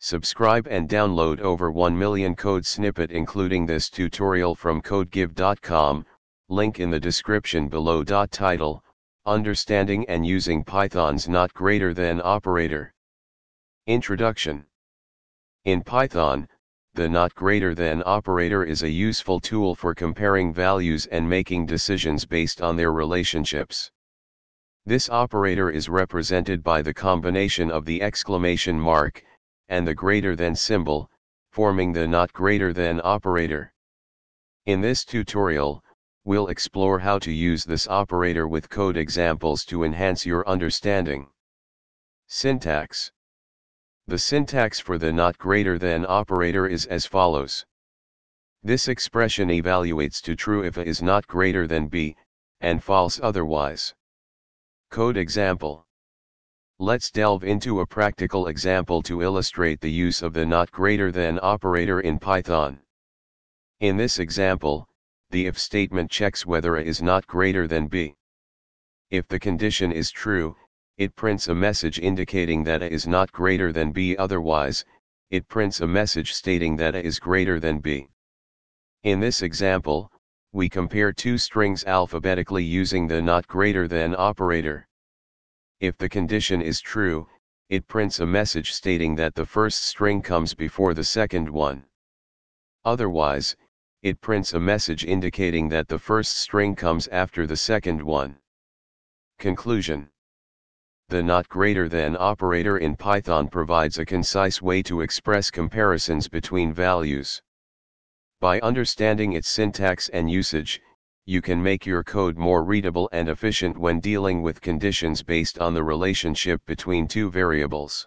Subscribe and download over 1 million code snippet including this tutorial from codegive.com, link in the description below. Title: Understanding and Using Python's Not Greater Than Operator. Introduction. In Python, the not greater than operator is a useful tool for comparing values and making decisions based on their relationships. This operator is represented by the combination of the exclamation mark and the greater than symbol, forming the not greater than operator. In this tutorial, we'll explore how to use this operator with code examples to enhance your understanding. Syntax. The syntax for the not greater than operator is as follows. This expression evaluates to true if A is not greater than B, and false otherwise. Code example. Let's delve into a practical example to illustrate the use of the not greater than operator in Python. In this example, the if statement checks whether A is not greater than B. If the condition is true, it prints a message indicating that A is not greater than B, otherwise, it prints a message stating that A is greater than B. In this example, we compare two strings alphabetically using the not greater than operator. If the condition is true, it prints a message stating that the first string comes before the second one. Otherwise, it prints a message indicating that the first string comes after the second one. Conclusion. The not greater than operator in Python provides a concise way to express comparisons between values. By understanding its syntax and usage, you can make your code more readable and efficient when dealing with conditions based on the relationship between two variables.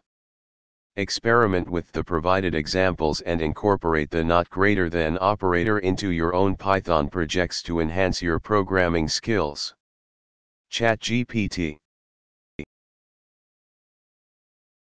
Experiment with the provided examples and incorporate the not greater than operator into your own Python projects to enhance your programming skills. ChatGPT.